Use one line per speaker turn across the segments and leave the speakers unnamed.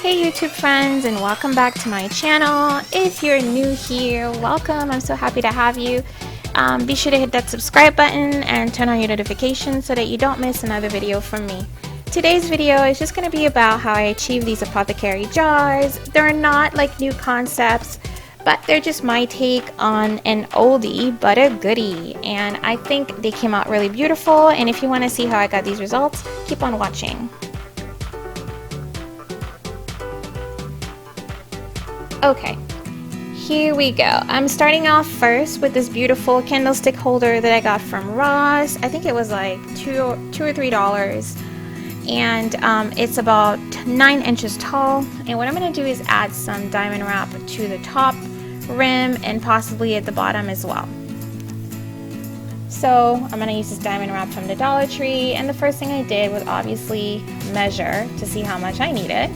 Hey YouTube friends, and welcome back to my channel. If you're new here, welcome. I'm so happy to have you. Be sure to hit that subscribe button and turn on your notifications so that you don't miss another video from me. Today's video is just going to be about how I achieve these apothecary jars. They're not like new concepts, but they're just my take on an oldie but a goodie, and I think they came out really beautiful. And if you want to see how I got these results, keep on watching. Okay, here we go. I'm starting off first with this beautiful candlestick holder that I got from Ross. I think it was like $2 or $3, and it's about 9 inches tall. And what I'm going to do is add some diamond wrap to the top rim and possibly at the bottom as well. So I'm going to use this diamond wrap from the Dollar Tree, and the first thing I did was obviously measure to see how much I needed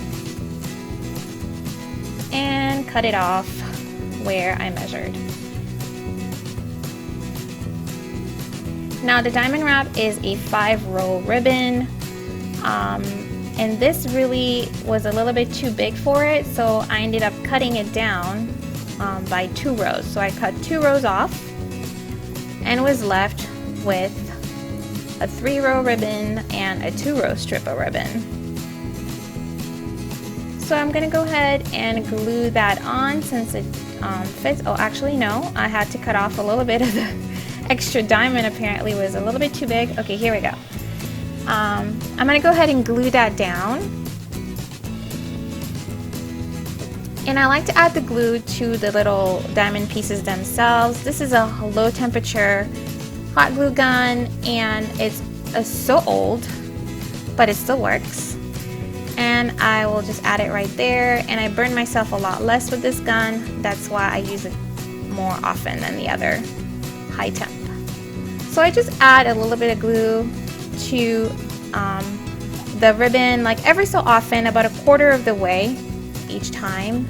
and cut it off where I measured. Now the diamond wrap is a 5-row ribbon, and this really was a little bit too big for it, so I ended up cutting it down by 2 rows. So I cut 2 rows off and was left with a 3-row ribbon and a 2-row strip of ribbon. So I'm going to go ahead and glue that on since it fits. Oh, actually no, I had to cut off a little bit of the extra diamond. Apparently was a little bit too big. Okay, here we go. I'm going to go ahead and glue that down. And I like to add the glue to the little diamond pieces themselves. This is a low temperature hot glue gun, and it's so old, but it still works. And I will just add it right there, and I burn myself a lot less with this gun. That's why I use it more often than the other high temp. So I just add a little bit of glue to the ribbon, like every so often, about 1/4 of the way each time,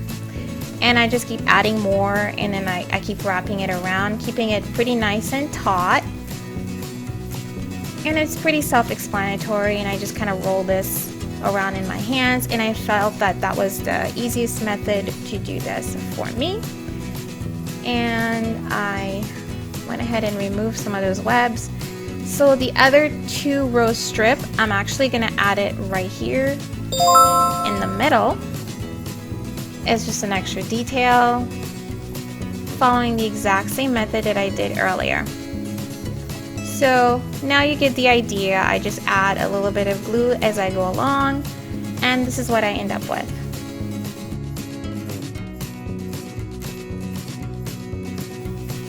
and I just keep adding more, and then I keep wrapping it around, keeping it pretty nice and taut. And it's pretty self-explanatory, and I just kind of roll this around in my hands, and I felt that that was the easiest method to do this for me. And I went ahead and removed some of those webs. So the other 2-row strip, I'm actually going to add it right here in the middle. It's just an extra detail, following the exact same method that I did earlier. So now you get the idea. I just add a little bit of glue as I go along, and this is what I end up with.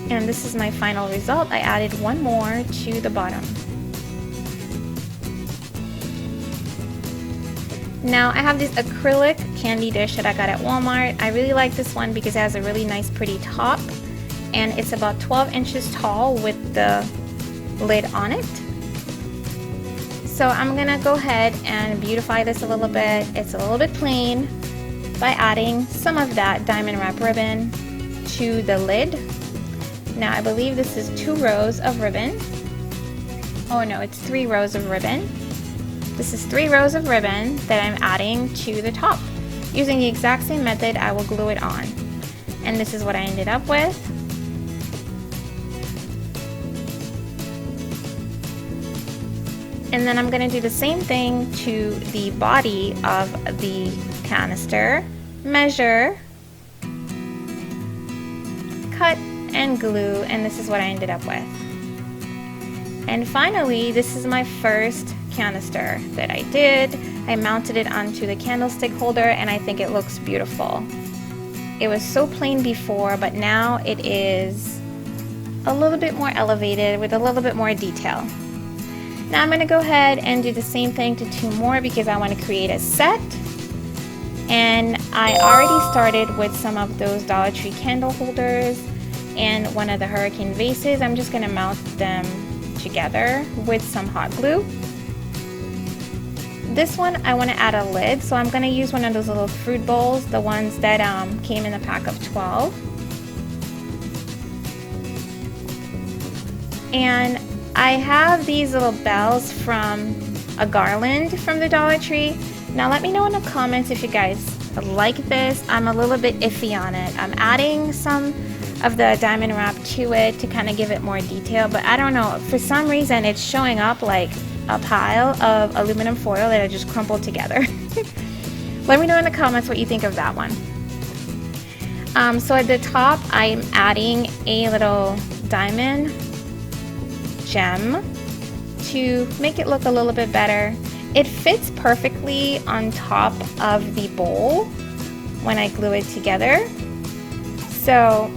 And this is my final result. I added 1 more to the bottom. Now I have this acrylic candy dish that I got at Walmart. I really like this one because it has a really nice pretty top, and it's about 12 inches tall with the lid on it. So I'm gonna go ahead and beautify this a little bit. It's a little bit plain by adding some of that diamond wrap ribbon to the lid. Now I believe this is 2 rows of ribbon. Oh no, it's 3 rows of ribbon. This is 3 rows of ribbon that I'm adding to the top. Using the exact same method, I will glue it on. And this is what I ended up with. And then I'm going to do the same thing to the body of the canister. Measure, cut, and glue, and this is what I ended up with. And finally, this is my first canister that I did. I mounted it onto the candlestick holder, and I think it looks beautiful. It was so plain before, but now it is a little bit more elevated with a little bit more detail. Now I'm going to go ahead and do the same thing to 2 more because I want to create a set. And I already started with some of those Dollar Tree candle holders and one of the hurricane vases. I'm just going to mount them together with some hot glue. This one I want to add a lid, so I'm going to use one of those little fruit bowls, the ones that came in a pack of 12. And I have these little bells from a garland from the Dollar Tree. Now let me know in the comments if you guys like this. I'm a little bit iffy on it. I'm adding some of the diamond wrap to it to kind of give it more detail, but I don't know, for some reason it's showing up like a pile of aluminum foil that I just crumpled together. Let me know in the comments what you think of that one. So at the top I'm adding a little diamond gem to make it look a little bit better. It fits perfectly on top of the bowl when I glue it together. So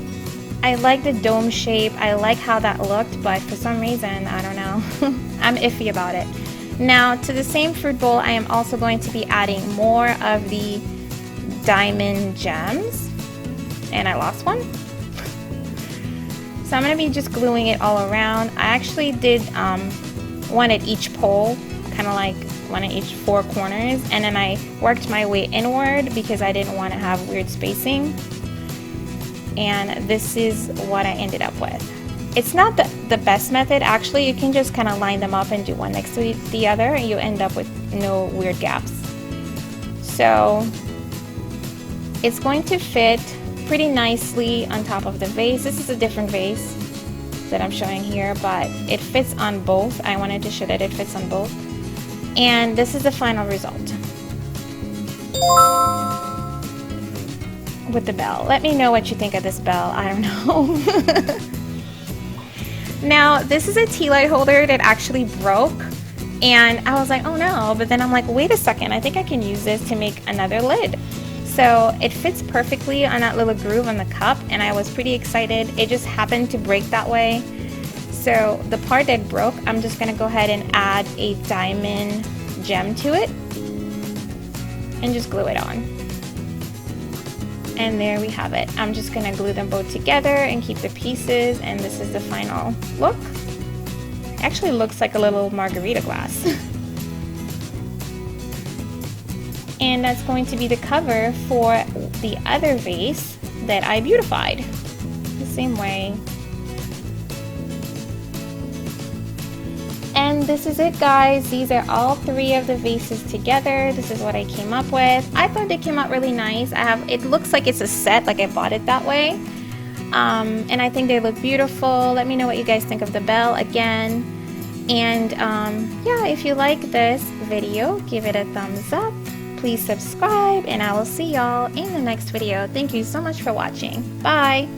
I like the dome shape, I like how that looked, but for some reason, I don't know, I'm iffy about it. Now to the same fruit bowl, I am also going to be adding more of the diamond gems, and I lost one. So I'm going to be just gluing it all around. I actually did one at each pole, kind of like one at each 4 corners, and then I worked my way inward because I didn't want to have weird spacing. And this is what I ended up with. It's not the best method. Actually, you can just kind of line them up and do one next to the other and you end up with no weird gaps. So it's going to fit pretty nicely on top of the vase. This is a different vase that I'm showing here, but it fits on both. I wanted to show that it fits on both. And this is the final result with the bell. Let me know what you think of this bell. I don't know. Now, this is a tea light holder that actually broke, and I was like, oh no, but then I'm like, wait a second, I think I can use this to make another lid. So it fits perfectly on that little groove on the cup, and I was pretty excited. It just happened to break that way. So the part that broke, I'm just gonna go ahead and add a diamond gem to it and just glue it on. And there we have it. I'm just gonna glue them both together and keep the pieces, and this is the final look. It actually looks like a little margarita glass. And that's going to be the cover for the other vase that I beautified the same way. And this is it, guys. These are all 3 of the vases together. This is what I came up with. I thought they came out really nice. It looks like it's a set, like I bought it that way. And I think they look beautiful. Let me know what you guys think of the bell again. And yeah, if you like this video, give it a thumbs up. Please subscribe, and I will see y'all in the next video. Thank you so much for watching. Bye!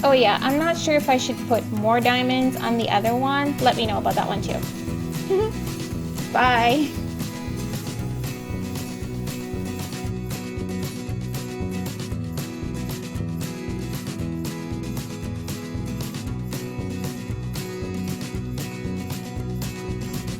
Oh yeah, I'm not sure if I should put more diamonds on the other one. Let me know about that one too. Bye!